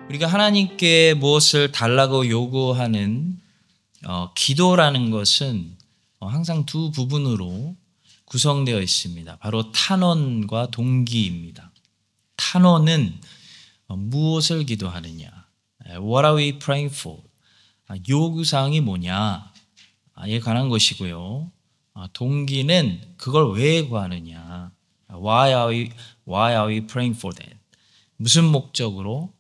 우리가 하나님께 무엇을 달라고 요구하는 기도라는 것은 항상 두 부분으로 구성되어 있습니다. 바로 탄원과 동기입니다. 탄원은 무엇을 기도하느냐, What are we praying for? 요구사항이 뭐냐에 관한 것이고요. 동기는 그걸 왜 구하느냐, Why are we praying for that? 무슨 목적으로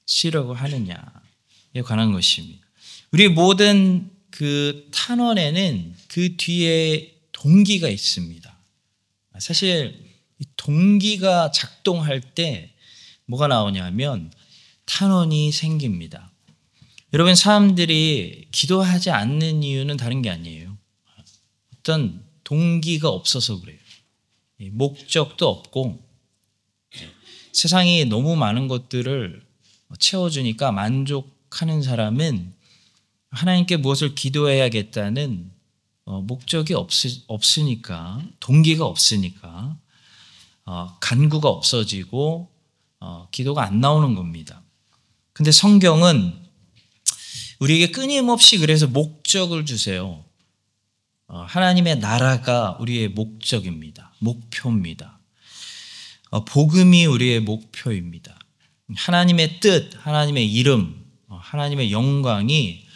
쉬려고 하느냐에 관한 것입니다. 우리 모든 그 탄원에는 그 뒤에 동기가 있습니다. 사실 이 동기가 작동할 때 뭐가 나오냐면 탄원이 생깁니다. 여러분, 사람들이 기도하지 않는 이유는 다른 게 아니에요. 어떤 동기가 없어서 그래요. 목적도 없고 세상이 너무 많은 것들을 채워주니까 만족하는 사람은 하나님께 무엇을 기도해야겠다는 목적이 없으니까, 동기가 없으니까 간구가 없어지고 기도가 안 나오는 겁니다. 근데 성경은 우리에게 끊임없이 그래서 목적을 주세요. 하나님의 나라가 우리의 목적입니다. 목표입니다. 복음이 우리의 목표입니다. 하나님의 뜻, 하나님의 이름, 하나님의 영광이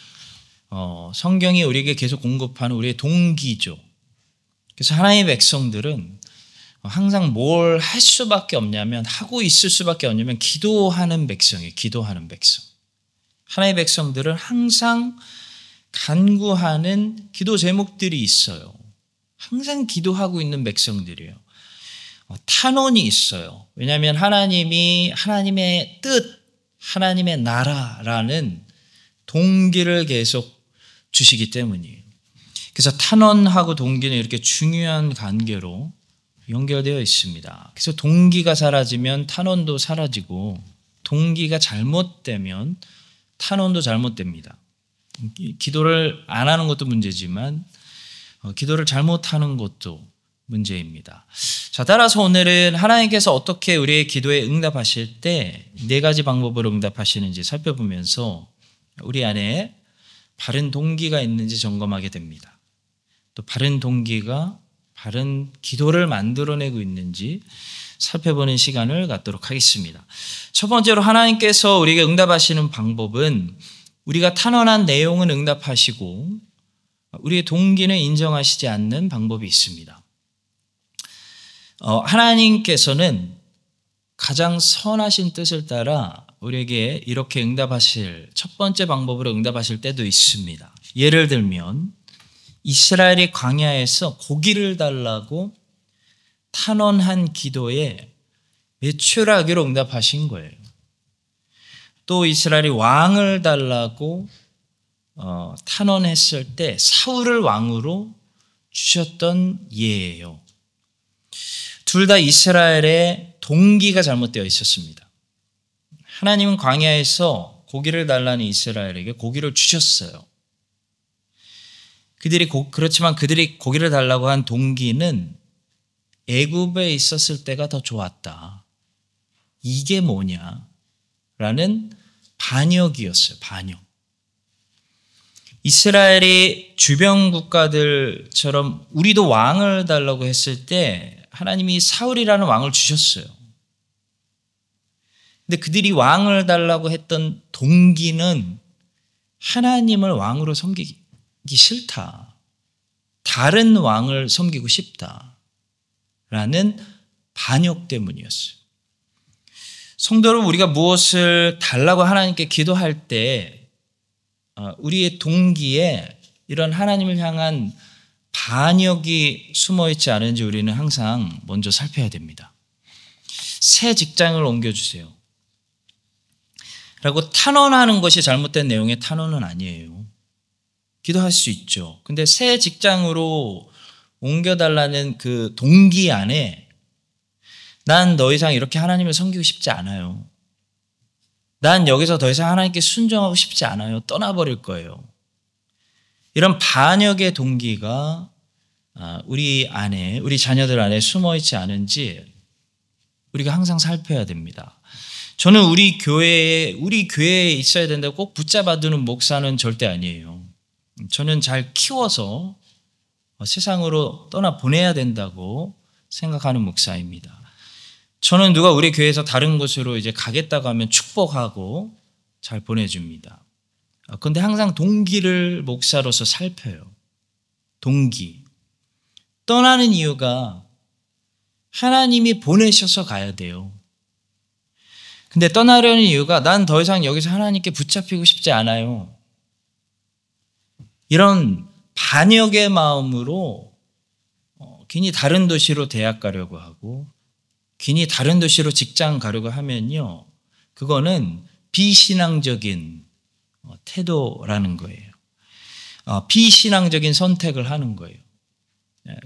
성경이 우리에게 계속 공급하는 우리의 동기죠. 그래서 하나님의 백성들은 항상 뭘 할 수밖에 없냐면, 하고 있을 수밖에 없냐면 기도하는 백성이에요. 기도하는 백성. 하나님의 백성들은 항상 간구하는 기도 제목들이 있어요. 항상 기도하고 있는 백성들이에요. 탄원이 있어요. 왜냐하면 하나님이 하나님의 뜻, 하나님의 나라라는 동기를 계속 주시기 때문이에요. 그래서 탄원하고 동기는 이렇게 중요한 관계로 연결되어 있습니다. 그래서 동기가 사라지면 탄원도 사라지고, 동기가 잘못되면 탄원도 잘못됩니다. 기도를 안 하는 것도 문제지만 기도를 잘못하는 것도 문제입니다. 자, 따라서 오늘은 하나님께서 어떻게 우리의 기도에 응답하실 때 네 가지 방법으로 응답하시는지 살펴보면서 우리 안에 바른 동기가 있는지 점검하게 됩니다. 또 바른 동기가 바른 기도를 만들어내고 있는지 살펴보는 시간을 갖도록 하겠습니다. 첫 번째로 하나님께서 우리에게 응답하시는 방법은, 우리가 탄원한 내용은 응답하시고 우리의 동기는 인정하시지 않는 방법이 있습니다. 하나님께서는 가장 선하신 뜻을 따라 우리에게 이렇게 응답하실, 첫 번째 방법으로 응답하실 때도 있습니다. 예를 들면 이스라엘이 광야에서 고기를 달라고 탄원한 기도에 매출하기로 응답하신 거예요. 또 이스라엘이 왕을 달라고 탄원했을 때 사울을 왕으로 주셨던 예예요. 둘 다 이스라엘의 동기가 잘못되어 있었습니다. 하나님은 광야에서 고기를 달라는 이스라엘에게 고기를 주셨어요. 그렇지만 그들이 고기를 달라고 한 동기는 애굽에 있었을 때가 더 좋았다. 이게 뭐냐라는 반역이었어요. 반역. 이스라엘이 주변 국가들처럼 우리도 왕을 달라고 했을 때 하나님이 사울이라는 왕을 주셨어요. 근데 그들이 왕을 달라고 했던 동기는 하나님을 왕으로 섬기기 싫다, 다른 왕을 섬기고 싶다라는 반역 때문이었어요. 성도는 우리가 무엇을 달라고 하나님께 기도할 때 우리의 동기에 이런 하나님을 향한 반역이 숨어있지 않은지 우리는 항상 먼저 살펴야 됩니다. 새 직장을 옮겨주세요 라고 탄원하는 것이 잘못된 내용의 탄원은 아니에요. 기도할 수 있죠. 근데 새 직장으로 옮겨달라는 그 동기 안에 난 더 이상 이렇게 하나님을 섬기고 싶지 않아요. 난 여기서 더 이상 하나님께 순종하고 싶지 않아요. 떠나버릴 거예요. 이런 반역의 동기가 우리 안에, 우리 자녀들 안에 숨어 있지 않은지 우리가 항상 살펴야 됩니다. 저는 우리 교회에 있어야 된다고 꼭 붙잡아두는 목사는 절대 아니에요. 저는 잘 키워서 세상으로 떠나 보내야 된다고 생각하는 목사입니다. 저는 누가 우리 교회에서 다른 곳으로 이제 가겠다고 하면 축복하고 잘 보내줍니다. 그런데 항상 동기를 목사로서 살펴요. 동기. 떠나는 이유가 하나님이 보내셔서 가야 돼요. 근데 떠나려는 이유가 난 더 이상 여기서 하나님께 붙잡히고 싶지 않아요. 이런 반역의 마음으로 괜히 다른 도시로 대학 가려고 하고 괜히 다른 도시로 직장 가려고 하면요. 그거는 비신앙적인 태도라는 거예요. 비신앙적인 선택을 하는 거예요.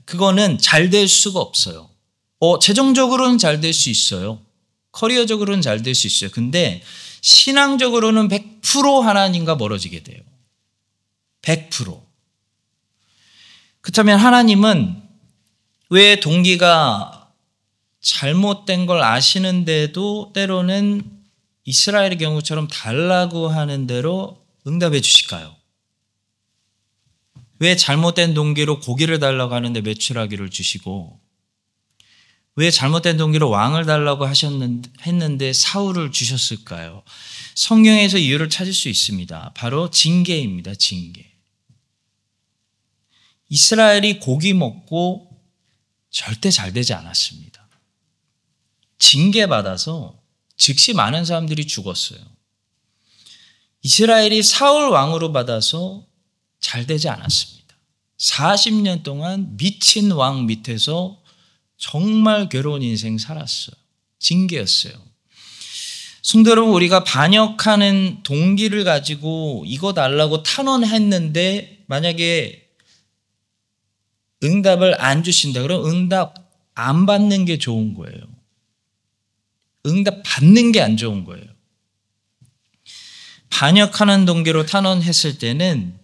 그거는 잘 될 수가 없어요. 재정적으로는 잘 될 수 있어요. 커리어적으로는 잘 될 수 있어요. 근데 신앙적으로는 100% 하나님과 멀어지게 돼요. 100%. 그렇다면 하나님은 왜 동기가 잘못된 걸 아시는데도 때로는 이스라엘의 경우처럼 달라고 하는 대로 응답해 주실까요? 왜 잘못된 동기로 고기를 달라고 하는데 메추라기를 주시고 왜 잘못된 동기로 왕을 달라고 했는데 사울을 주셨을까요? 성경에서 이유를 찾을 수 있습니다. 바로 징계입니다. 징계. 이스라엘이 고기 먹고 절대 잘 되지 않았습니다. 징계받아서 즉시 많은 사람들이 죽었어요. 이스라엘이 사울 왕으로 받아서 잘 되지 않았습니다. 40년 동안 미친 왕 밑에서 정말 괴로운 인생 살았어요. 징계였어요. 성도 여러분, 우리가 반역하는 동기를 가지고 이거 달라고 탄원했는데 만약에 응답을 안 주신다. 그럼 응답 안 받는 게 좋은 거예요. 응답 받는 게 안 좋은 거예요. 반역하는 동기로 탄원했을 때는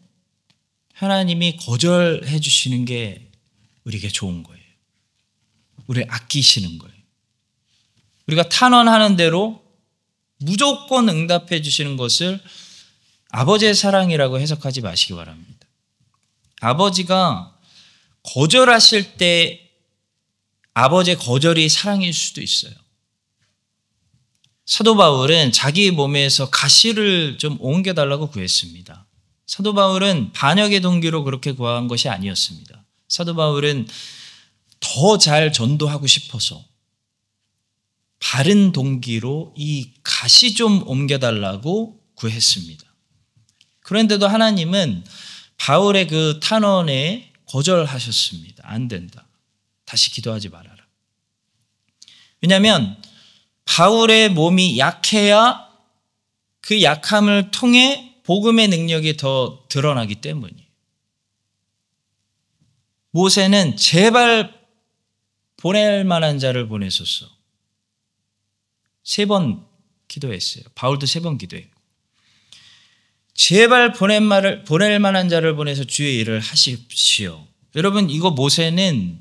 하나님이 거절해 주시는 게 우리에게 좋은 거예요. 우리를 아끼시는 거예요. 우리가 탄원하는 대로 무조건 응답해 주시는 것을 아버지의 사랑이라고 해석하지 마시기 바랍니다. 아버지가 거절하실 때 아버지의 거절이 사랑일 수도 있어요. 사도 바울은 자기 몸에서 가시를 좀 옮겨달라고 구했습니다. 사도 바울은 반역의 동기로 그렇게 구한 것이 아니었습니다. 사도 바울은 더 잘 전도하고 싶어서 바른 동기로 이 가시 좀 옮겨달라고 구했습니다. 그런데도 하나님은 바울의 그 탄원에 거절하셨습니다. 안 된다. 다시 기도하지 말아라. 왜냐하면 바울의 몸이 약해야 그 약함을 통해 복음의 능력이 더 드러나기 때문이에요. 모세는 제발 보낼 만한 자를 보내소서. 3번 기도했어요. 바울도 3번 기도했고. 제발 보낼 만한 자를 보내서 주의 일을 하십시오. 여러분, 이거 모세는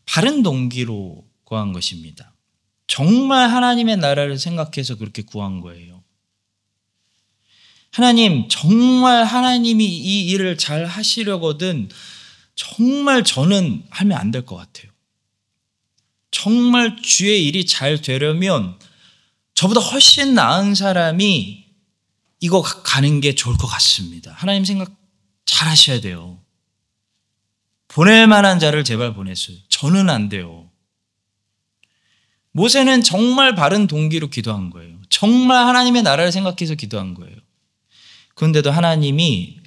바른 동기로 구한 것입니다. 정말 하나님의 나라를 생각해서 그렇게 구한 거예요. 하나님, 정말 하나님이 이 일을 잘 하시려거든 정말 저는 하면 안 될 것 같아요. 정말 주의 일이 잘 되려면 저보다 훨씬 나은 사람이 이거 가는 게 좋을 것 같습니다. 하나님 생각 잘 하셔야 돼요. 보낼 만한 자를 제발 보내세요. 저는 안 돼요. 모세는 정말 바른 동기로 기도한 거예요. 정말 하나님의 나라를 생각해서 기도한 거예요. 그런데도 하나님이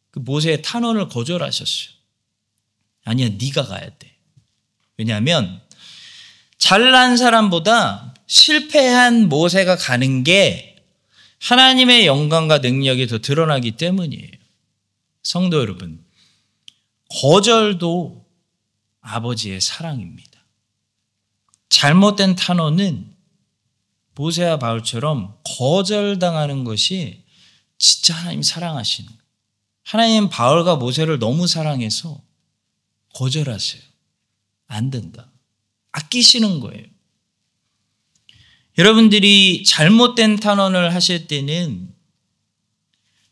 그 모세의 탄원을 거절하셨어요. 아니야, 네가 가야 돼. 왜냐하면 잘난 사람보다 실패한 모세가 가는 게 하나님의 영광과 능력이 더 드러나기 때문이에요. 성도 여러분, 거절도 아버지의 사랑입니다. 잘못된 탄원은 모세와 바울처럼 거절당하는 것이 진짜 하나님 사랑하시는 거예요. 하나님 바울과 모세를 너무 사랑해서 거절하세요. 안 된다. 아끼시는 거예요. 여러분들이 잘못된 탄원을 하실 때는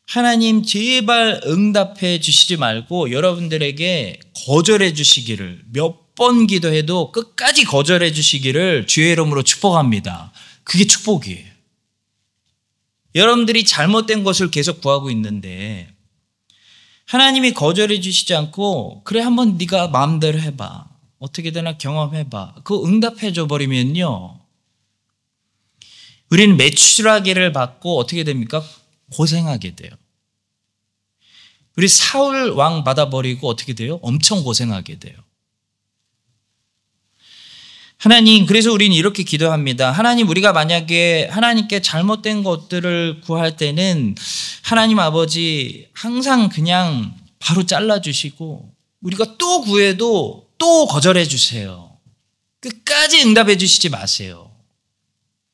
하나님 제발 응답해 주시지 말고 여러분들에게 거절해 주시기를, 몇 번 기도해도 끝까지 거절해 주시기를 주의 이름으로 축복합니다. 그게 축복이에요. 여러분들이 잘못된 것을 계속 구하고 있는데 하나님이 거절해 주시지 않고 그래 한번 네가 마음대로 해봐. 어떻게 되나 경험해봐. 그거 응답해 줘 버리면요. 우리는 매출하기를 받고 어떻게 됩니까? 고생하게 돼요. 우리 사울 왕 받아버리고 어떻게 돼요? 엄청 고생하게 돼요. 하나님, 그래서 우리는 이렇게 기도합니다. 하나님, 우리가 만약에 하나님께 잘못된 것들을 구할 때는 하나님 아버지 항상 그냥 바로 잘라주시고 우리가 또 구해도 또 거절해 주세요. 끝까지 응답해 주시지 마세요.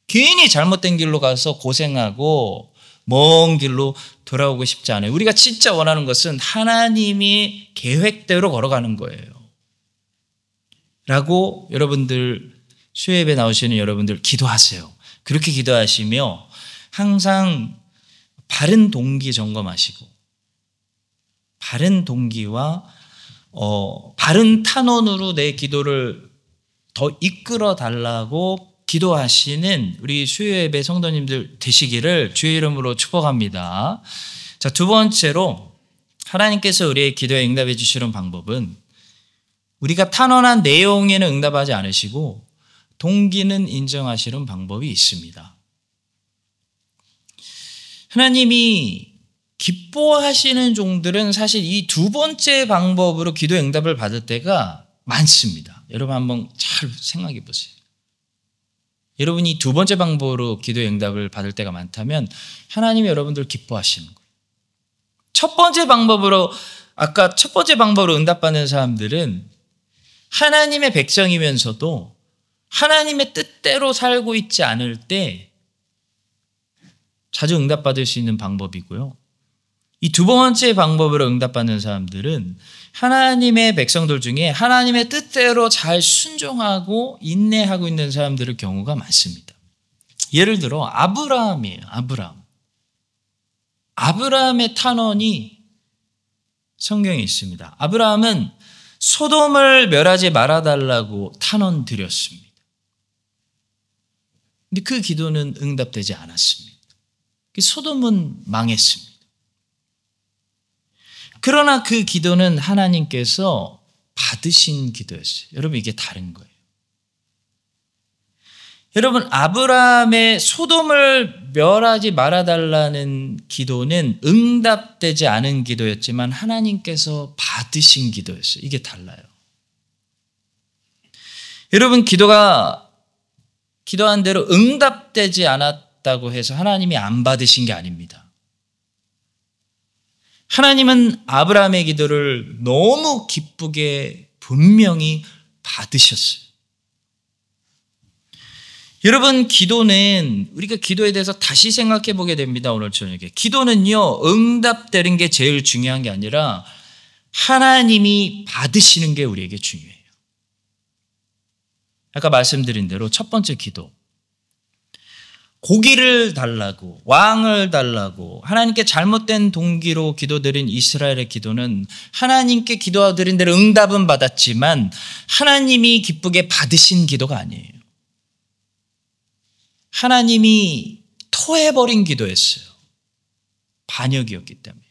괜히 잘못된 길로 가서 고생하고 먼 길로 돌아오고 싶지 않아요. 우리가 진짜 원하는 것은 하나님이 계획대로 걸어가는 거예요. 라고 여러분들 수요예배 나오시는 여러분들 기도하세요. 그렇게 기도하시며 항상 바른 동기 점검하시고 바른 동기와 바른 탄원으로 내 기도를 더 이끌어 달라고 기도하시는 우리 수요예배 성도님들 되시기를 주의 이름으로 축복합니다. 자, 두 번째로 하나님께서 우리의 기도에 응답해 주시는 방법은 우리가 탄원한 내용에는 응답하지 않으시고 동기는 인정하시는 방법이 있습니다. 하나님이 기뻐하시는 종들은 사실 이 두 번째 방법으로 기도의 응답을 받을 때가 많습니다. 여러분 한번 잘 생각해 보세요. 여러분이 두 번째 방법으로 기도의 응답을 받을 때가 많다면 하나님이 여러분들 기뻐하시는 거예요. 첫 번째 방법으로 아까 첫 번째 방법으로 응답받는 사람들은 하나님의 백성이면서도 하나님의 뜻대로 살고 있지 않을 때 자주 응답받을 수 있는 방법이고요. 이 두 번째 방법으로 응답받는 사람들은 하나님의 백성들 중에 하나님의 뜻대로 잘 순종하고 인내하고 있는 사람들의 경우가 많습니다. 예를 들어 아브라함이에요. 아브라함의 탄원이 성경에 있습니다. 아브라함은 소돔을 멸하지 말아달라고 탄원 드렸습니다. 근데 그 기도는 응답되지 않았습니다. 소돔은 망했습니다. 그러나 그 기도는 하나님께서 받으신 기도였어요. 여러분 이게 다른 거예요. 여러분 아브라함의 소돔을 멸하지 말아달라는 기도는 응답되지 않은 기도였지만 하나님께서 받으신 기도였어요. 이게 달라요. 여러분 기도한 대로 응답되지 않았다고 해서 하나님이 안 받으신 게 아닙니다. 하나님은 아브라함의 기도를 너무 기쁘게 분명히 받으셨어요. 여러분 기도는 우리가 기도에 대해서 다시 생각해 보게 됩니다. 오늘 저녁에 기도는요 응답되는 게 제일 중요한 게 아니라 하나님이 받으시는 게 우리에게 중요해요. 아까 말씀드린 대로 첫 번째 기도 고기를 달라고 왕을 달라고 하나님께 잘못된 동기로 기도드린 이스라엘의 기도는 하나님께 기도드린 대로 응답은 받았지만 하나님이 기쁘게 받으신 기도가 아니에요. 하나님이 토해버린 기도였어요. 반역이었기 때문에.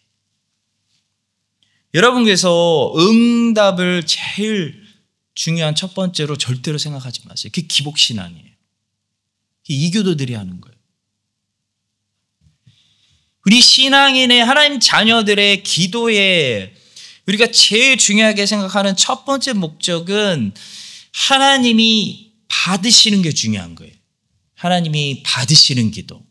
여러분께서 응답을 제일 중요한 첫 번째로 절대로 생각하지 마세요. 그게 기복신앙이에요. 이교도들이 하는 거예요. 우리 신앙인의 하나님 자녀들의 기도에 우리가 제일 중요하게 생각하는 첫 번째 목적은 하나님이 받으시는 게 중요한 거예요. 하나님이 받으시는 기도.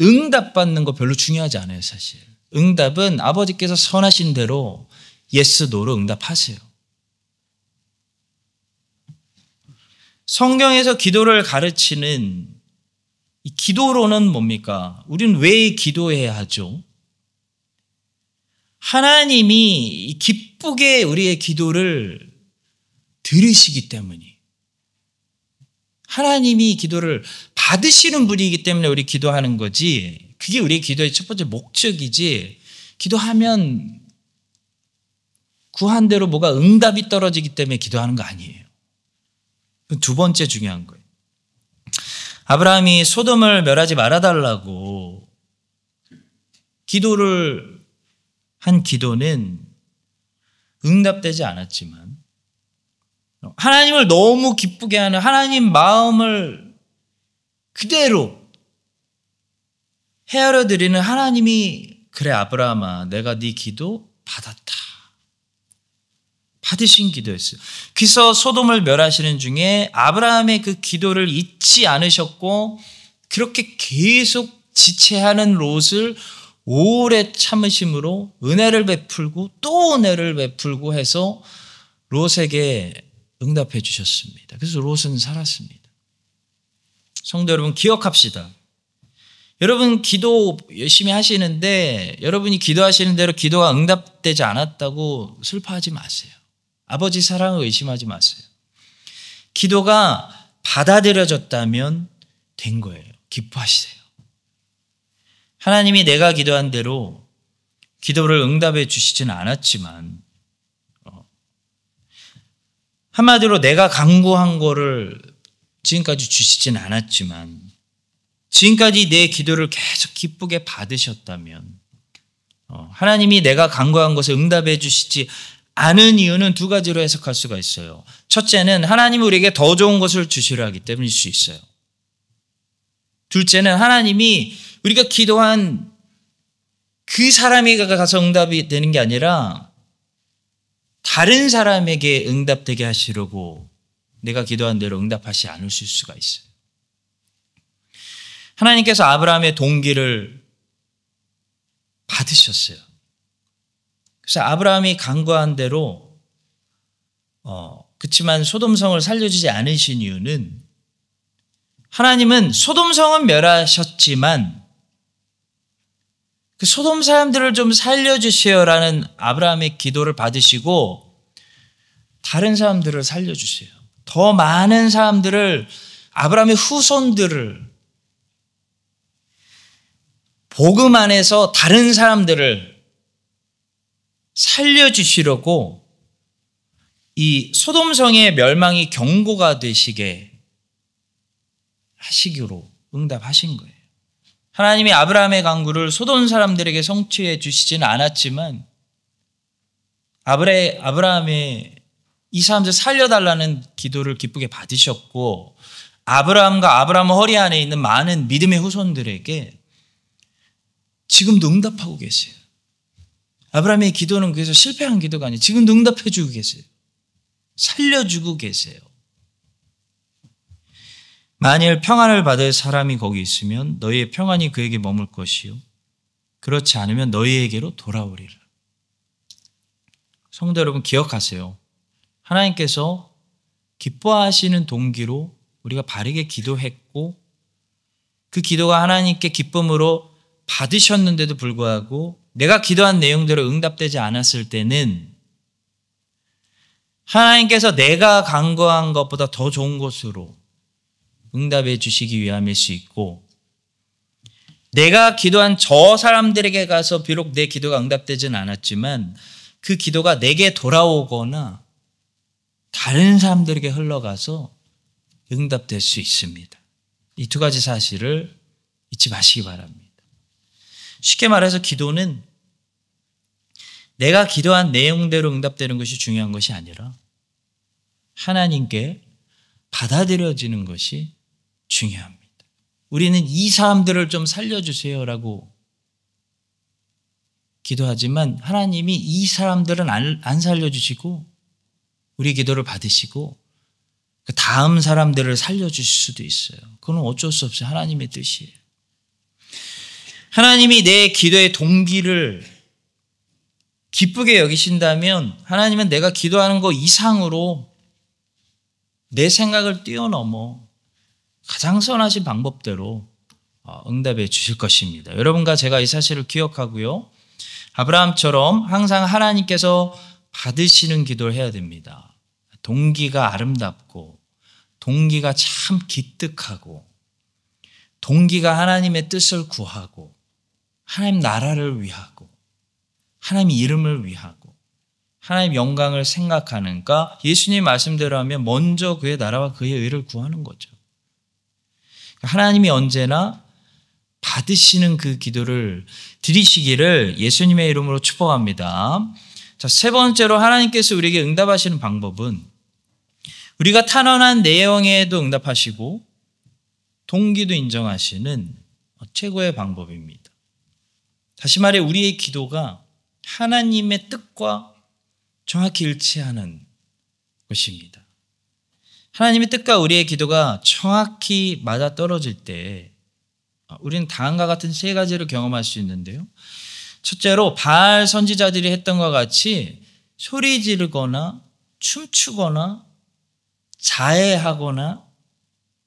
응답받는 거 별로 중요하지 않아요, 사실. 응답은 아버지께서 선하신 대로 예스, 노로 응답하세요. 성경에서 기도를 가르치는 이 기도로는 뭡니까? 우리는 왜 기도해야 하죠? 하나님이 기쁘게 우리의 기도를 들으시기 때문이에요. 하나님이 기도를 받으시는 분이기 때문에 우리 기도하는 거지, 그게 우리의 기도의 첫 번째 목적이지, 기도하면 구한 대로 뭐가 응답이 떨어지기 때문에 기도하는 거 아니에요. 두 번째 중요한 거예요. 아브라함이 소돔을 멸하지 말아달라고 기도를 한 기도는 응답되지 않았지만, 하나님을 너무 기쁘게 하는 하나님 마음을 그대로 헤아려 드리는 하나님이, 그래 아브라함아 내가 네 기도 받았다, 받으신 기도였어요. 그래서 소돔을 멸하시는 중에 아브라함의 그 기도를 잊지 않으셨고, 그렇게 계속 지체하는 롯을 오래 참으심으로 은혜를 베풀고 또 은혜를 베풀고 해서 롯에게 응답해 주셨습니다. 그래서 롯은 살았습니다. 성도 여러분, 기억합시다. 여러분 기도 열심히 하시는데 여러분이 기도하시는 대로 기도가 응답되지 않았다고 슬퍼하지 마세요. 아버지 사랑을 의심하지 마세요. 기도가 받아들여졌다면 된 거예요. 기뻐하시세요. 하나님이 내가 기도한 대로 기도를 응답해 주시지는 않았지만, 한마디로 내가 간구한 거를 지금까지 주시지는 않았지만, 지금까지 내 기도를 계속 기쁘게 받으셨다면, 하나님이 내가 간구한 것을 응답해 주시지 않은 이유는 두 가지로 해석할 수가 있어요. 첫째는 하나님이 우리에게 더 좋은 것을 주시려 하기 때문일 수 있어요. 둘째는 하나님이 우리가 기도한 그 사람에게 가서 응답이 되는 게 아니라 다른 사람에게 응답되게 하시려고 내가 기도한 대로 응답하시 않으실 수가 있어요. 하나님께서 아브라함의 동기를 받으셨어요. 그래서 아브라함이 간구한 대로 그렇지만 소돔성을 살려주지 않으신 이유는, 하나님은 소돔성은 멸하셨지만 그 소돔 사람들을 좀 살려주세요라는 아브라함의 기도를 받으시고 다른 사람들을 살려주세요. 더 많은 사람들을, 아브라함의 후손들을, 복음 안에서 다른 사람들을 살려주시려고 이 소돔성의 멸망이 경고가 되시게 하시기로 응답하신 거예요. 하나님이 아브라함의 간구를 소돔 사람들에게 성취해 주시지는 않았지만, 아브라함의 이 사람들 살려달라는 기도를 기쁘게 받으셨고, 아브라함과 아브라함 허리 안에 있는 많은 믿음의 후손들에게 지금도 응답하고 계세요. 아브라함의 기도는 그래서 실패한 기도가 아니에요. 지금도 응답해 주고 계세요. 살려주고 계세요. 만일 평안을 받을 사람이 거기 있으면 너희의 평안이 그에게 머물 것이요, 그렇지 않으면 너희에게로 돌아오리라. 성도 여러분, 기억하세요. 하나님께서 기뻐하시는 동기로 우리가 바르게 기도했고, 그 기도가 하나님께 기쁨으로 받으셨는데도 불구하고 내가 기도한 내용대로 응답되지 않았을 때는 하나님께서 내가 간구한 것보다 더 좋은 것으로 응답해 주시기 위함일 수 있고, 내가 기도한 저 사람들에게 가서 비록 내 기도가 응답되지는 않았지만 그 기도가 내게 돌아오거나 다른 사람들에게 흘러가서 응답될 수 있습니다. 이 두 가지 사실을 잊지 마시기 바랍니다. 쉽게 말해서 기도는 내가 기도한 내용대로 응답되는 것이 중요한 것이 아니라 하나님께 받아들여지는 것이 중요합니다. 우리는 이 사람들을 좀 살려주세요라고 기도하지만 하나님이 이 사람들은 안 살려주시고 우리 기도를 받으시고 그 다음 사람들을 살려주실 수도 있어요. 그건 어쩔 수 없어요. 하나님의 뜻이에요. 하나님이 내 기도의 동기를 기쁘게 여기신다면 하나님은 내가 기도하는 것 이상으로 내 생각을 뛰어넘어 가장 선하신 방법대로 응답해 주실 것입니다. 여러분과 제가 이 사실을 기억하고요, 아브라함처럼 항상 하나님께서 받으시는 기도를 해야 됩니다. 동기가 아름답고 동기가 참 기특하고 동기가 하나님의 뜻을 구하고 하나님 나라를 위하고 하나님 이름을 위하고 하나님 영광을 생각하는가? 예수님 말씀대로 하면 먼저 그의 나라와 그의 의를 구하는 거죠. 하나님이 언제나 받으시는 그 기도를 드리시기를 예수님의 이름으로 축복합니다. 자, 세 번째로 하나님께서 우리에게 응답하시는 방법은 우리가 탄원한 내용에도 응답하시고 동기도 인정하시는 최고의 방법입니다. 다시 말해 우리의 기도가 하나님의 뜻과 정확히 일치하는 것입니다. 하나님의 뜻과 우리의 기도가 정확히 맞아떨어질 때 우리는 다음과 같은 세 가지를 경험할 수 있는데요. 첫째로 바알 선지자들이 했던 것과 같이 소리 지르거나 춤추거나 자해하거나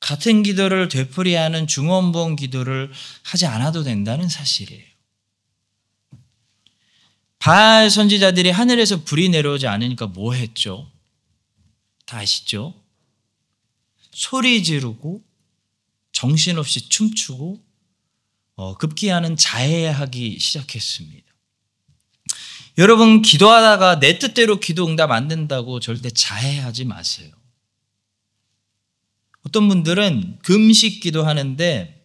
같은 기도를 되풀이하는 중언부언 기도를 하지 않아도 된다는 사실이에요. 바알 선지자들이 하늘에서 불이 내려오지 않으니까 뭐 했죠? 다 아시죠? 소리 지르고 정신없이 춤추고 급기야는 자해하기 시작했습니다. 여러분 기도하다가 내 뜻대로 기도 응답 안 된다고 절대 자해하지 마세요. 어떤 분들은 금식 기도하는데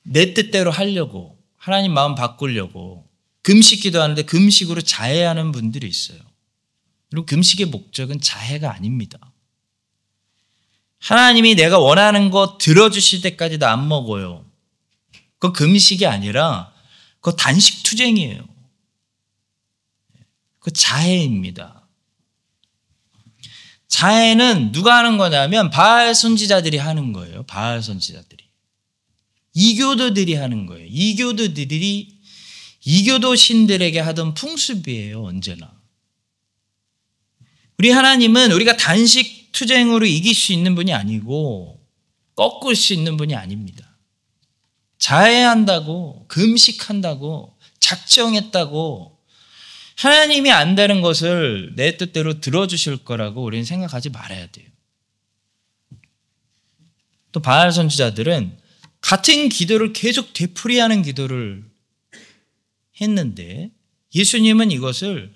내 뜻대로 하려고 하나님 마음 바꾸려고 금식 기도하는데 금식으로 자해하는 분들이 있어요. 그리고 금식의 목적은 자해가 아닙니다. 하나님이 내가 원하는 거 들어주실 때까지 나 안 먹어요. 그거 금식이 아니라 그거 단식 투쟁이에요. 그거 자해입니다. 자해는 누가 하는 거냐면 바알 선지자들이 하는 거예요. 바알 선지자들이. 이교도들이 하는 거예요. 이교도들이 이교도 신들에게 하던 풍습이에요. 언제나. 우리 하나님은 우리가 단식 투쟁으로 이길 수 있는 분이 아니고 꺾을 수 있는 분이 아닙니다. 자해한다고 금식한다고 작정했다고 하나님이 안 되는 것을 내 뜻대로 들어주실 거라고 우리는 생각하지 말아야 돼요. 또 바알 선지자들은 같은 기도를 계속 되풀이하는 기도를 했는데 예수님은 이것을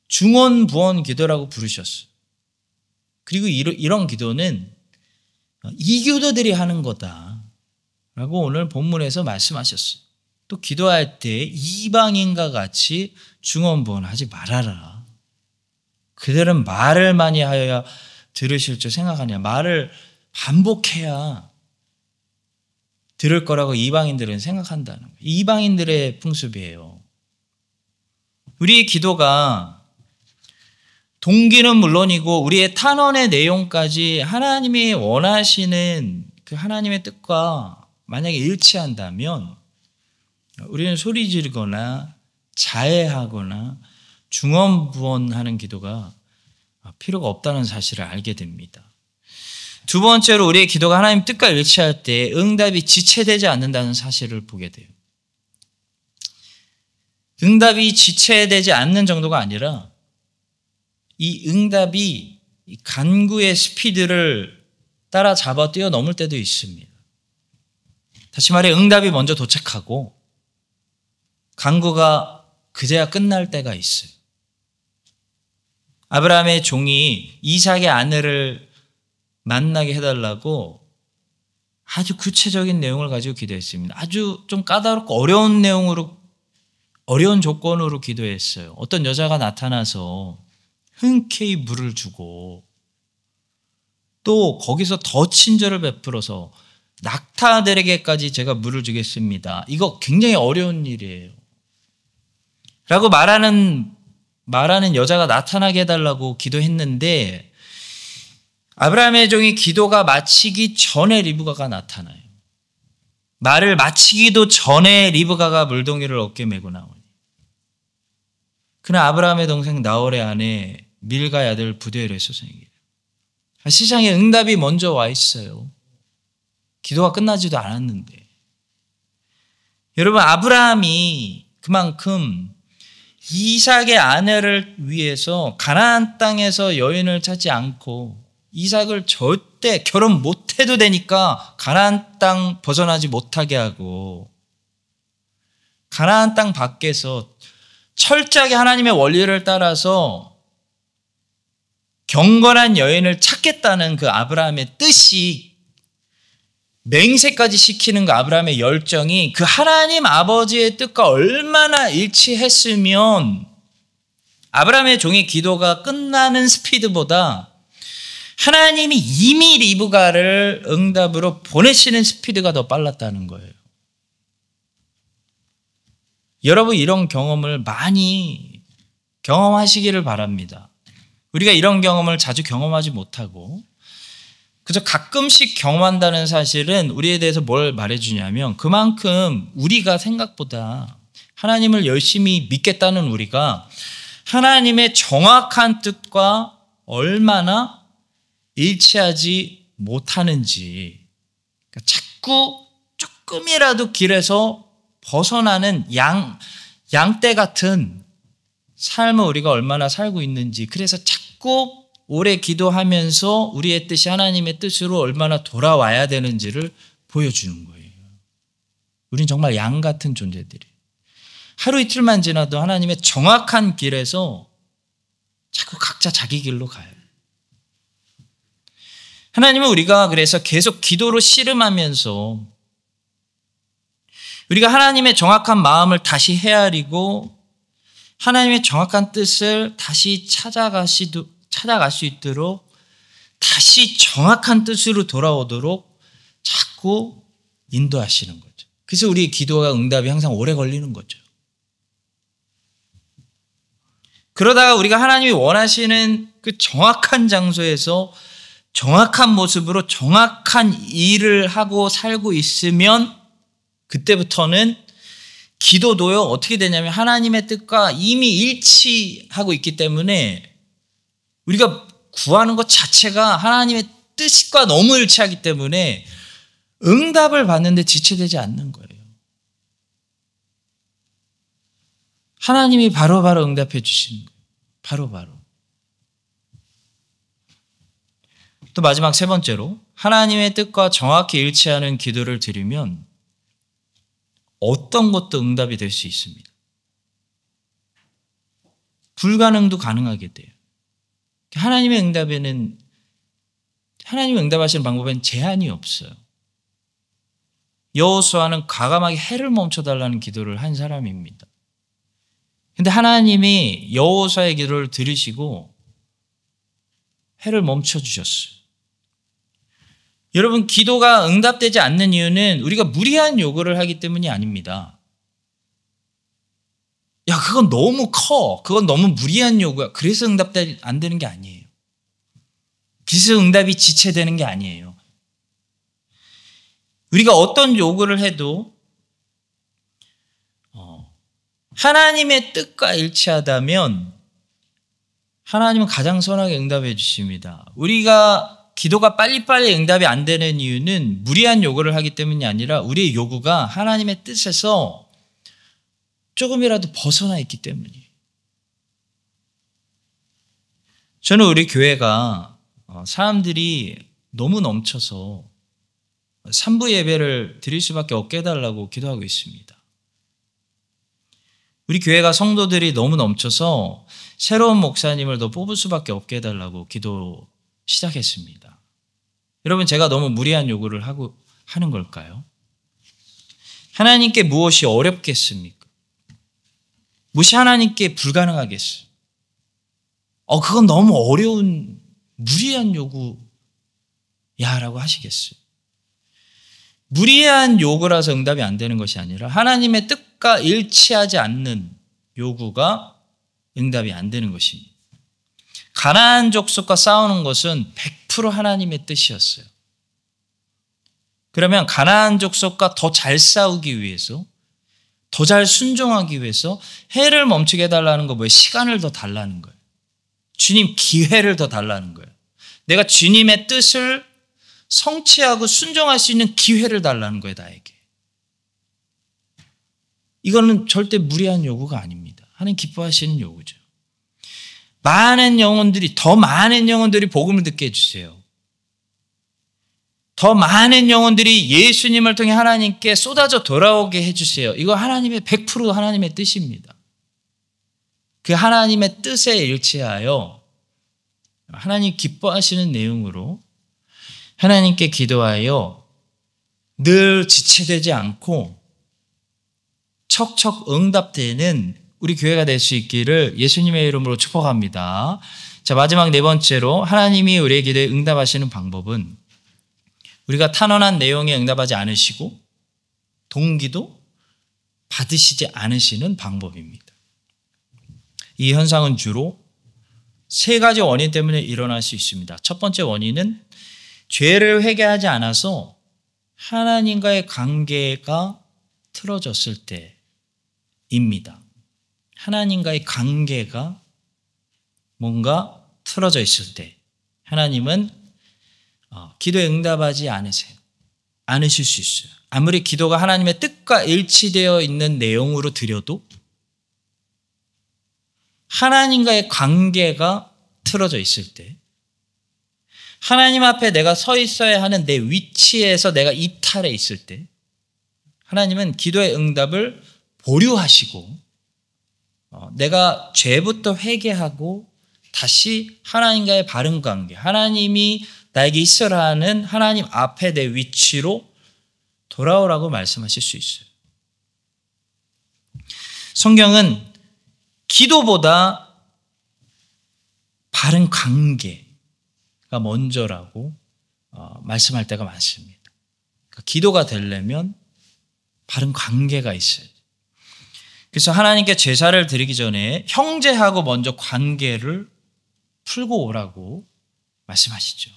중언부언 기도라고 부르셨어요. 그리고 이런 기도는 이교도들이 하는 거다라고 오늘 본문에서 말씀하셨어요. 또 기도할 때 이방인과 같이 중언부언하지 말아라. 그들은 말을 많이 하여야 들으실 줄 생각하냐. 말을 반복해야 들을 거라고 이방인들은 생각한다는 거예요. 이방인들의 풍습이에요. 우리의 기도가 동기는 물론이고 우리의 탄원의 내용까지 하나님이 원하시는 그 하나님의 뜻과 만약에 일치한다면 우리는 소리 지르거나 자해하거나 중언부언하는 기도가 필요가 없다는 사실을 알게 됩니다. 두 번째로 우리의 기도가 하나님 뜻과 일치할 때 응답이 지체되지 않는다는 사실을 보게 돼요. 응답이 지체되지 않는 정도가 아니라 이 응답이 간구의 스피드를 따라잡아 뛰어넘을 때도 있습니다. 다시 말해 응답이 먼저 도착하고 간구가 그제야 끝날 때가 있어요. 아브라함의 종이 이삭의 아내를 만나게 해달라고 아주 구체적인 내용을 가지고 기도했습니다. 아주 좀 까다롭고 어려운 조건으로 기도했어요. 어떤 여자가 나타나서 흔쾌히 물을 주고 또 거기서 더 친절을 베풀어서 낙타들에게까지 제가 물을 주겠습니다. 이거 굉장히 어려운 일이에요. 라고 말하는 여자가 나타나게 해달라고 기도했는데 아브라함의 종이 기도가 마치기 전에 리브가가 나타나요. 말을 마치기도 전에 리브가가 물동이를 어깨 메고 나오니. 그는 아브라함의 동생 나홀의 아내 밀가의 아들 부두엘의 소생이에요. 세상에 응답이 먼저 와 있어요. 기도가 끝나지도 않았는데. 여러분, 아브라함이 그만큼 이삭의 아내를 위해서 가나안 땅에서 여인을 찾지 않고 이삭을 절대 결혼 못해도 되니까 가나안 땅 벗어나지 못하게 하고 가나안 땅 밖에서 철저하게 하나님의 원리를 따라서 경건한 여인을 찾겠다는 그 아브라함의 뜻이, 맹세까지 시키는 그 아브라함의 열정이 그 하나님 아버지의 뜻과 얼마나 일치했으면 아브라함의 종의 기도가 끝나는 스피드보다 하나님이 이미 리브가를 응답으로 보내시는 스피드가 더 빨랐다는 거예요. 여러분, 이런 경험을 많이 경험하시기를 바랍니다. 우리가 이런 경험을 자주 경험하지 못하고 그저 가끔씩 경험한다는 사실은 우리에 대해서 뭘 말해주냐면, 그만큼 우리가 생각보다 하나님을 열심히 믿겠다는 우리가 하나님의 정확한 뜻과 얼마나 일치하지 못하는지, 그러니까 자꾸 조금이라도 길에서 벗어나는 양떼 같은 삶을 우리가 얼마나 살고 있는지, 그래서 자꾸 오래 기도하면서 우리의 뜻이 하나님의 뜻으로 얼마나 돌아와야 되는지를 보여주는 거예요. 우린 정말 양 같은 존재들이에요. 하루 이틀만 지나도 하나님의 정확한 길에서 자꾸 각자 자기 길로 가요. 하나님은 우리가 그래서 계속 기도로 씨름하면서 우리가 하나님의 정확한 마음을 다시 헤아리고 하나님의 정확한 뜻을 다시 찾아갈 수 있도록, 다시 정확한 뜻으로 돌아오도록 자꾸 인도하시는 거죠. 그래서 우리의 기도가 응답이 항상 오래 걸리는 거죠. 그러다가 우리가 하나님이 원하시는 그 정확한 장소에서 정확한 모습으로 정확한 일을 하고 살고 있으면 그때부터는 기도도요, 어떻게 되냐면 하나님의 뜻과 이미 일치하고 있기 때문에 우리가 구하는 것 자체가 하나님의 뜻과 너무 일치하기 때문에 응답을 받는데 지체되지 않는 거예요. 하나님이 바로바로 응답해 주시는 거예요. 바로바로. 또 마지막 세 번째로, 하나님의 뜻과 정확히 일치하는 기도를 드리면 어떤 것도 응답이 될 수 있습니다. 불가능도 가능하게 돼요. 하나님의 응답하시는 방법에는 제한이 없어요. 여호수아는 과감하게 해를 멈춰달라는 기도를 한 사람입니다. 근데 하나님이 여호수아의 기도를 들으시고 해를 멈춰주셨어요. 여러분, 기도가 응답되지 않는 이유는 우리가 무리한 요구를 하기 때문이 아닙니다. 야, 그건 너무 커. 그건 너무 무리한 요구야. 그래서 응답이 안 되는 게 아니에요. 그래서 응답이 지체되는 게 아니에요. 우리가 어떤 요구를 해도 하나님의 뜻과 일치하다면 하나님은 가장 선하게 응답해 주십니다. 우리가 기도가 빨리빨리 응답이 안 되는 이유는 무리한 요구를 하기 때문이 아니라 우리의 요구가 하나님의 뜻에서 조금이라도 벗어나 있기 때문이에요. 저는 우리 교회가 사람들이 너무 넘쳐서 3부 예배를 드릴 수밖에 없게 해달라고 기도하고 있습니다. 우리 교회가 성도들이 너무 넘쳐서 새로운 목사님을 더 뽑을 수밖에 없게 해달라고 기도 시작했습니다. 여러분, 제가 너무 무리한 요구를 하는 걸까요? 하나님께 무엇이 어렵겠습니까? 무엇이 하나님께 불가능하겠어요? 그건 너무 어려운 무리한 요구야 라고 하시겠어요? 무리한 요구라서 응답이 안 되는 것이 아니라 하나님의 뜻과 일치하지 않는 요구가 응답이 안 되는 것입니다. 가나안 족속과 싸우는 것은 100% 하나님의 뜻이었어요. 그러면 가나안 족속과 더 잘 싸우기 위해서, 더 잘 순종하기 위해서 해를 멈추게 해달라는 거 뭐예요? 시간을 더 달라는 거예요. 주님, 기회를 더 달라는 거예요. 내가 주님의 뜻을 성취하고 순종할 수 있는 기회를 달라는 거예요, 나에게. 이거는 절대 무리한 요구가 아닙니다. 하나님 기뻐하시는 요구죠. 많은 영혼들이, 더 많은 영혼들이 복음을 듣게 해주세요. 더 많은 영혼들이 예수님을 통해 하나님께 쏟아져 돌아오게 해주세요. 이거 하나님의 100% 하나님의 뜻입니다. 그 하나님의 뜻에 일치하여 하나님 기뻐하시는 내용으로 하나님께 기도하여 늘 지체되지 않고 척척 응답되는 우리 교회가 될 수 있기를 예수님의 이름으로 축복합니다. 자, 마지막 네 번째로 하나님이 우리의 기도에 응답하시는 방법은 우리가 탄원한 내용에 응답하지 않으시고 동기도 받으시지 않으시는 방법입니다. 이 현상은 주로 세 가지 원인 때문에 일어날 수 있습니다. 첫 번째 원인은 죄를 회개하지 않아서 하나님과의 관계가 틀어졌을 때입니다. 하나님과의 관계가 뭔가 틀어져 있을 때 하나님은 기도에 응답하지 않으실 수 있어요. 아무리 기도가 하나님의 뜻과 일치되어 있는 내용으로 드려도 하나님과의 관계가 틀어져 있을 때, 하나님 앞에 내가 서 있어야 하는 내 위치에서 내가 이탈해 있을 때 하나님은 기도의 응답을 보류하시고 내가 죄부터 회개하고 다시 하나님과의 바른 관계, 하나님이 나에게 있으라 하는 하나님 앞에 내 위치로 돌아오라고 말씀하실 수 있어요. 성경은 기도보다 바른 관계가 먼저라고 말씀할 때가 많습니다. 그러니까 기도가 되려면 바른 관계가 있어야 돼요. 그래서 하나님께 제사를 드리기 전에 형제하고 먼저 관계를 풀고 오라고 말씀하시죠.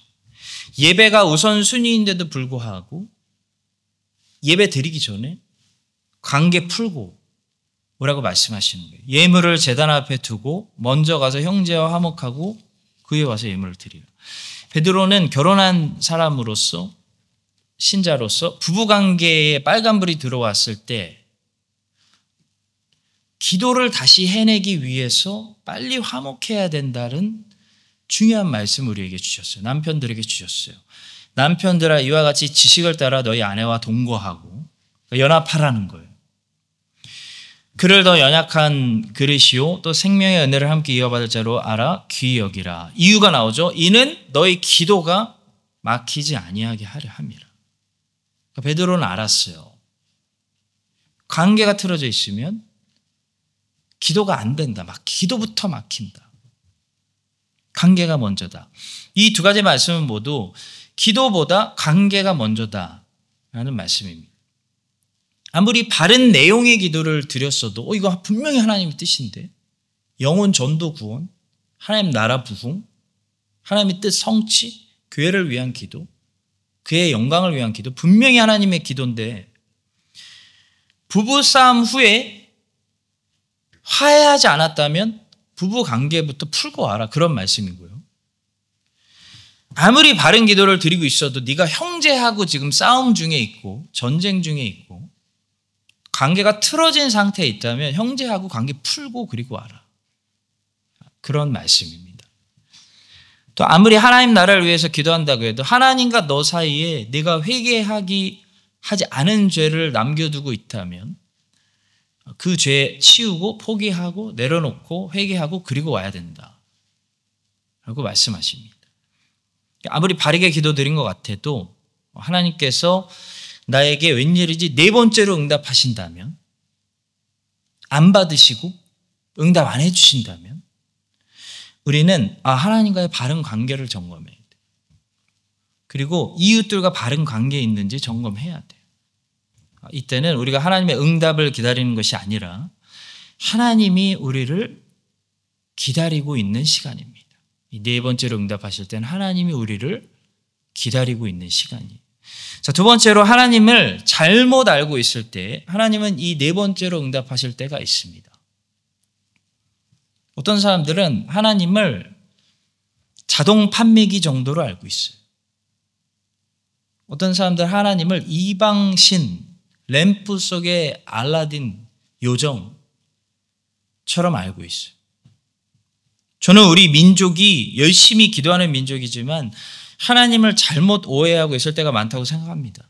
예배가 우선순위인데도 불구하고 예배 드리기 전에 관계 풀고 오라고 말씀하시는 거예요. 예물을 제단 앞에 두고 먼저 가서 형제와 화목하고 그 후에 와서 예물을 드리라. 베드로는 결혼한 사람으로서, 신자로서 부부관계에 빨간불이 들어왔을 때 기도를 다시 해내기 위해서 빨리 화목해야 된다는 중요한 말씀을 우리에게 주셨어요. 남편들에게 주셨어요. 남편들아 이와 같이 지식을 따라 너희 아내와 동거하고 연합하라는 거예요. 그를 더 연약한 그릇이요 또 생명의 은혜를 함께 이어받을 자로 알아 귀히 여기라. 이유가 나오죠. 이는 너희 기도가 막히지 아니하게 하려 함이라. 그러니까 베드로는 알았어요. 관계가 틀어져 있으면 기도가 안 된다. 기도부터 막힌다. 관계가 먼저다. 이 두 가지 말씀은 모두 기도보다 관계가 먼저다라는 말씀입니다. 아무리 바른 내용의 기도를 드렸어도 이거 분명히 하나님의 뜻인데, 영혼 전도 구원, 하나님 나라 부흥, 하나님의 뜻 성취, 교회를 위한 기도, 그의 영광을 위한 기도, 분명히 하나님의 기도인데 부부싸움 후에 화해하지 않았다면 부부 관계부터 풀고 와라, 그런 말씀이고요. 아무리 바른 기도를 드리고 있어도 네가 형제하고 지금 싸움 중에 있고 전쟁 중에 있고 관계가 틀어진 상태에 있다면 형제하고 관계 풀고 그리고 와라, 그런 말씀입니다. 또 아무리 하나님 나라를 위해서 기도한다고 해도 하나님과 너 사이에 네가 하지 않은 죄를 남겨두고 있다면 그 죄 치우고 포기하고 내려놓고 회개하고 그리고 와야 된다 라고 말씀하십니다. 아무리 바르게 기도드린 것 같아도 하나님께서 나에게 웬일이지 네 번째로 응답하신다면, 안 받으시고 응답 안 해주신다면 우리는 하나님과의 바른 관계를 점검해야 돼요. 그리고 이웃들과 바른 관계에 있는지 점검해야 돼요. 이때는 우리가 하나님의 응답을 기다리는 것이 아니라 하나님이 우리를 기다리고 있는 시간입니다. 이 네 번째로 응답하실 때는 하나님이 우리를 기다리고 있는 시간이에요. 자, 두 번째로 하나님을 잘못 알고 있을 때 하나님은 이 네 번째로 응답하실 때가 있습니다. 어떤 사람들은 하나님을 자동 판매기 정도로 알고 있어요. 어떤 사람들은 하나님을 이방신, 램프 속의 알라딘, 요정처럼 알고 있어요. 저는 우리 민족이 열심히 기도하는 민족이지만 하나님을 잘못 오해하고 있을 때가 많다고 생각합니다.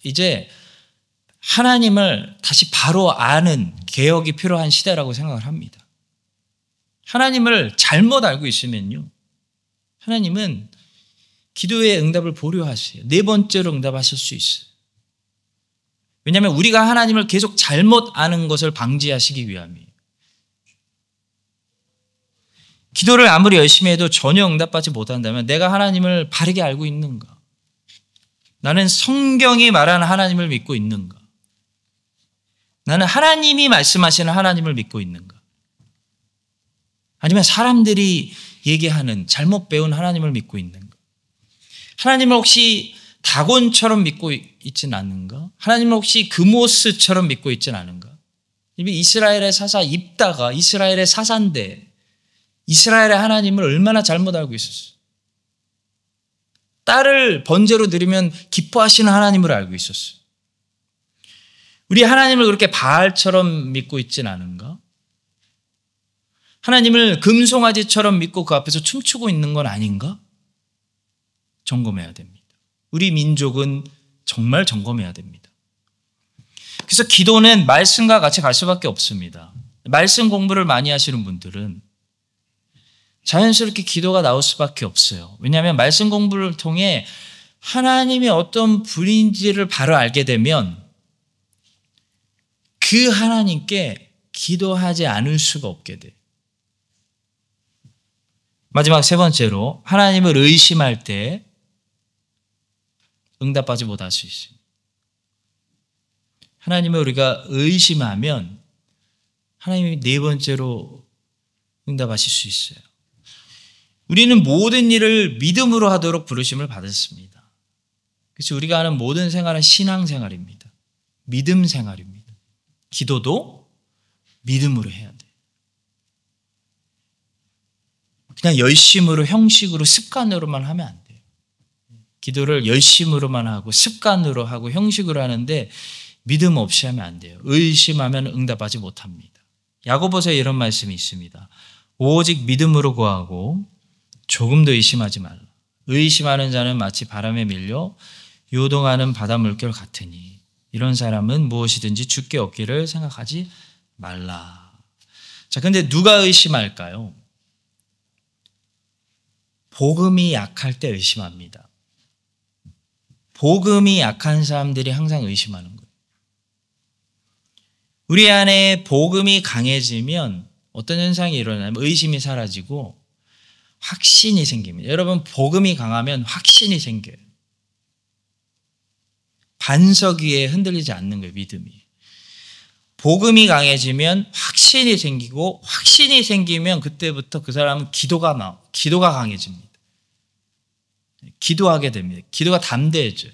이제 하나님을 다시 바로 아는 개혁이 필요한 시대라고 생각을 합니다. 하나님을 잘못 알고 있으면요, 하나님은 기도의 응답을 보류하세요. 네 번째로 응답하실 수 있어요. 왜냐하면 우리가 하나님을 계속 잘못 아는 것을 방지하시기 위함이에요. 기도를 아무리 열심히 해도 전혀 응답받지 못한다면 내가 하나님을 바르게 알고 있는가? 나는 성경이 말하는 하나님을 믿고 있는가? 나는 하나님이 말씀하시는 하나님을 믿고 있는가? 아니면 사람들이 얘기하는 잘못 배운 하나님을 믿고 있는가? 하나님을 혹시 다곤처럼 믿고 있진 않는가? 하나님을 혹시 그모스처럼 믿고 있진 않은가? 이스라엘의 사사 입다가 이스라엘의 사사인데 이스라엘의 하나님을 얼마나 잘못 알고 있었어요. 딸을 번제로 드리면 기뻐하시는 하나님을 알고 있었어요. 우리 하나님을 그렇게 바알처럼 믿고 있진 않은가? 하나님을 금송아지처럼 믿고 그 앞에서 춤추고 있는 건 아닌가? 점검해야 됩니다. 우리 민족은 정말 점검해야 됩니다. 그래서 기도는 말씀과 같이 갈 수밖에 없습니다. 말씀 공부를 많이 하시는 분들은 자연스럽게 기도가 나올 수밖에 없어요. 왜냐하면 말씀 공부를 통해 하나님이 어떤 분인지를 바로 알게 되면 그 하나님께 기도하지 않을 수가 없게 돼요. 마지막 세 번째로 하나님을 의심할 때 응답하지 못할 수 있습니다. 하나님을 우리가 의심하면 하나님이 네 번째로 응답하실 수 있어요. 우리는 모든 일을 믿음으로 하도록 부르심을 받았습니다. 그래서 우리가 하는 모든 생활은 신앙생활입니다. 믿음 생활입니다. 기도도 믿음으로 해야 돼요. 그냥 열심으로 형식으로 습관으로만 하면 안 돼요. 기도를 열심으로만 하고 습관으로 하고 형식으로 하는데 믿음 없이 하면 안 돼요. 의심하면 응답하지 못합니다. 야고보서에 이런 말씀이 있습니다. 오직 믿음으로 구하고 조금도 의심하지 말라. 의심하는 자는 마치 바람에 밀려 요동하는 바다 물결 같으니 이런 사람은 무엇이든지 주께 얻기를 생각하지 말라. 자, 근데 누가 의심할까요? 복음이 약할 때 의심합니다. 복음이 약한 사람들이 항상 의심하는 거예요. 우리 안에 복음이 강해지면 어떤 현상이 일어나면 의심이 사라지고 확신이 생깁니다. 여러분, 복음이 강하면 확신이 생겨요. 반석 위에 흔들리지 않는 거예요, 믿음이. 복음이 강해지면 확신이 생기고 확신이 생기면 그때부터 그 사람은 기도가 강해집니다. 기도하게 됩니다. 기도가 담대해져요.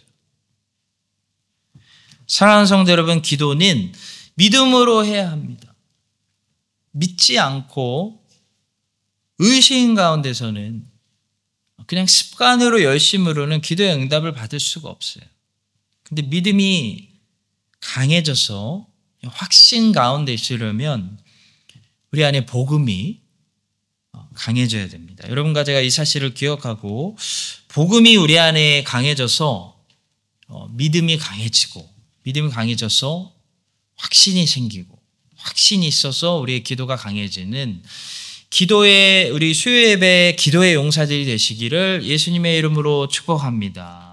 사랑하는 성도 여러분, 기도는 믿음으로 해야 합니다. 믿지 않고 의심 가운데서는 그냥 습관으로 열심으로는 기도의 응답을 받을 수가 없어요. 근데 믿음이 강해져서 확신 가운데 있으려면 우리 안에 복음이 강해져야 됩니다. 여러분과 제가 이 사실을 기억하고 복음이 우리 안에 강해져서 믿음이 강해져서 확신이 생기고 확신이 있어서 우리의 기도가 강해지는 기도의 우리 수요 예배 기도의 용사들이 되시기를 예수님의 이름으로 축복합니다.